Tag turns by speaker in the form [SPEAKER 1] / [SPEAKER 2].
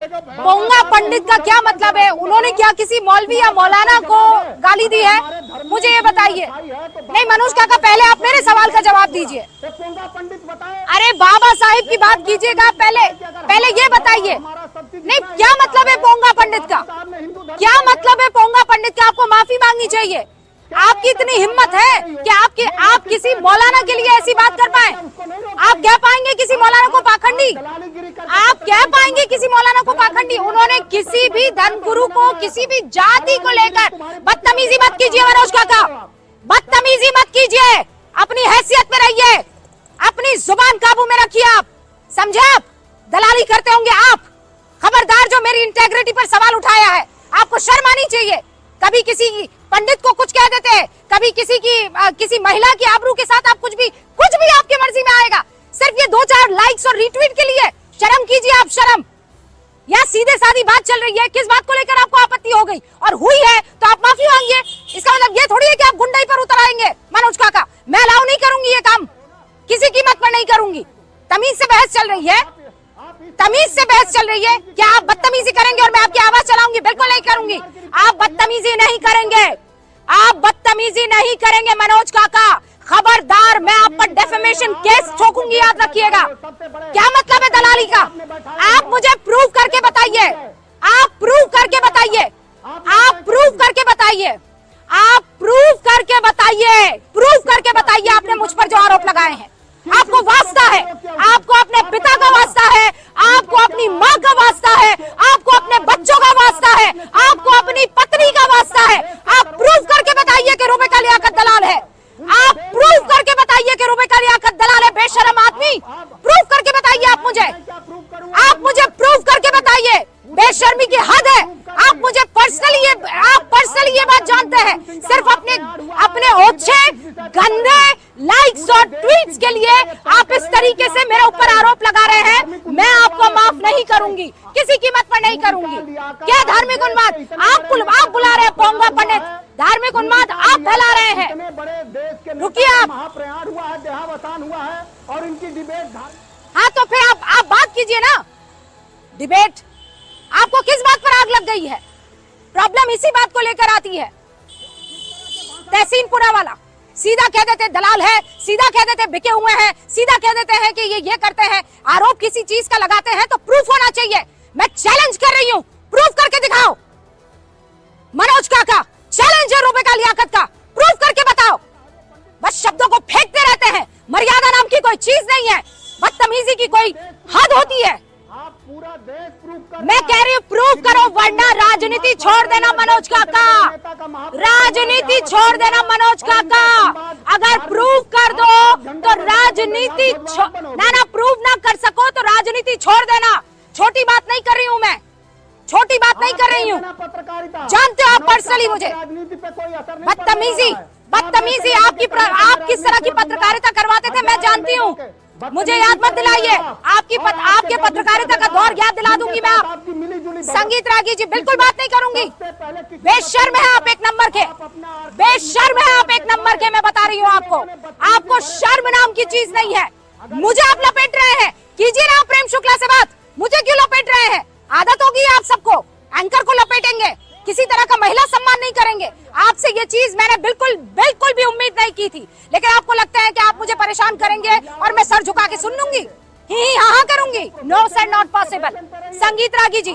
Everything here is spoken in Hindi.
[SPEAKER 1] पोंगा पंडित का क्या मतलब है? उन्होंने क्या किसी मौलवी या मौलाना को गाली दी है? मुझे ये बताइए। नहीं मनोज काका, पहले आप मेरे सवाल का जवाब दीजिए। अरे बाबा साहिब की बात कीजिएगा, पहले ये बताइए। नहीं, क्या मतलब है पोंगा पंडित का? क्या मतलब है पोंगा पंडित का? आपको माफी मांगनी चाहिए। आपकी इतनी हिम्मत है कि आप किसी मौलाना के लिए ऐसी बात कर पाए? आप कह पाएंगे किसी मौलाना को पाखंडी? आप कह पाएंगे किसी मौलाना को पाखंडी? उन्होंने किसी भी धर्मगुरु को, किसी भी जाति को लेकर बदतमीजी मत कीजिए मनोज काका, बदतमीजी मत कीजिए। अपनी हैसियत में रहिए, अपनी जुबान काबू में रखिए। आप समझे? आप दलाली करते होंगे आप। खबरदार, जो मेरी इंटेग्रिटी पर सवाल उठाया है, आपको शर्म आनी चाहिए। कभी किसी पंडित को कुछ कह देते हैं, कभी किसी महिला की आबरू के साथ आप कुछ भी आपकी मर्जी में आएगा, सिर्फ ये 2-4 लाइक्स और रीट्वीट के लिए। शर्म कीजिए आप, शर्म। यहाँ सीधे सादी बात चल रही है, किस बात को लेकर आपको आपत्ति हो गई और हुई है तो आप माफी मांगिए। इसका मतलब ये थोड़ी है कि आप गुंडाई पर उतर आएंगे। मनोज काका, मैं अलाउ नहीं करूंगी ये काम, किसी कीमत पर नहीं करूंगी। तमीज से बहस चल रही है, तमीज से बहस चल रही है। क्या आप बदतमीजी करेंगे और मैं आपकी आवाज चलाऊंगी? बिल्कुल नहीं करूंगी। आप बदतमीजी नहीं करेंगे, आप बदतमीजी नहीं करेंगे मनोज काका। खबरदार, मैं आप पर डेफेमेशन केस ठोकूंगी, याद रखिएगा। क्या मतलब है दलाली का? आप मुझे प्रूव करके बताइए, आप प्रूव करके बताइए, आप प्रूव करके बताइए, आप प्रूव करके बताइए, प्रूव करके बताइए। आपने मुझ पर जो आरोप लगाए हैं, आपको वास्ता है, आपको अपने पिता का वास्ता है, आपको अपनी माँ का वास्ता है, आपको अपने बच्चों का वास्ता है, आपको अपनी पत्नी का वास्ता है। आप प्रूव करके बताइए कि रुबिका लियाकत दलाल है। आप प्रूव करके बताइए कि रुबिका लियाकत दलाल है, बेशरम आदमी। प्रूव करके बताइए आप मुझे प्रूव करके बताइए। बेशर्मी की हद है। आप मुझे पर्सनली ये बात जानते हैं। सिर्फ अपने ओछे गंदे लाइक्स और ट्वीट्स के लिए आप इस तरीके से मेरे ऊपर आरोप लगा रहे हैं। मैं आपको माफ नहीं करूंगी, किसी कीमत पर नहीं करूंगी। क्या धार्मिक उन्माद आप बुला रहे हैं? पोंगा पंडित, धार्मिक उन्माद आप फैला रहे हैं। रुकिए आप,
[SPEAKER 2] और इनकी डिबेट।
[SPEAKER 1] हाँ तो फिर आप बात कीजिए ना। डिबेट आपको किस बात पर आग लग गई है? प्रॉब्लम इसी बात को लेकर आती है। तहसीनपुरा वाला सीधा कह देते दलाल है, सीधा कह देते बिके हुए हैं, सीधा कह देते हैं कि ये करते हैं। आरोप किसी चीज का लगाते हैं तो प्रूफ होना चाहिए। मैं चैलेंज कर रही हूँ, प्रूफ करके दिखाओ। मनोज काका, चैलेंज है रुबिका लियाकत का, प्रूफ करके बताओ। बस शब्दों को फेंकते रहते हैं। मर्यादा नाम की कोई चीज नहीं है, बदतमीजी की कोई हद होती है।
[SPEAKER 2] पूरा देश प्रूफ कर,
[SPEAKER 1] मैं कह रही हूँ प्रूफ करो, वरना राजनीति छोड़ देना मनोज काका, राजनीति छोड़ देना मनोज काका। अगर प्रूफ कर दो तो राजनीति ना प्रूफ ना कर सको तो राजनीति छोड़ देना। छोटी बात नहीं कर रही हूँ मैं, छोटी बात नहीं कर रही हूँ। जानते हो आप पर्सनली मुझे। बदतमीजी आप किस तरह की पत्रकारिता करवाते थे मैं जानती हूँ। मुझे याद मत दिलाइए। आपके पत्रकारिता का दौर याद दिला दूंगी मैं। आप संगीत रागी जी, बिल्कुल बात नहीं करूंगी। बेशर्म है आप, एक नंबर के बेशर्म है आप, एक नंबर के। मैं बता रही हूँ आपको शर्म नाम की चीज नहीं है। मुझे आप लपेट रहे हैं, कीजिए ना प्रेम शुक्ला से बात। मुझे क्यों लपेट रहे हैं? आदत होगी आप सबको, एंकर को लपेटेंगे, किसी तरह का महिला सम्मान नहीं करेंगे। आपसे ये चीज मैंने बिल्कुल भी उम्मीद नहीं की थी, लेकिन आपको लगता है कि आप मुझे परेशान करेंगे और मैं सर झुका के सुन लूंगी, ही हाँ करूंगी। No sir, not possible. Sangeet Ragi ji,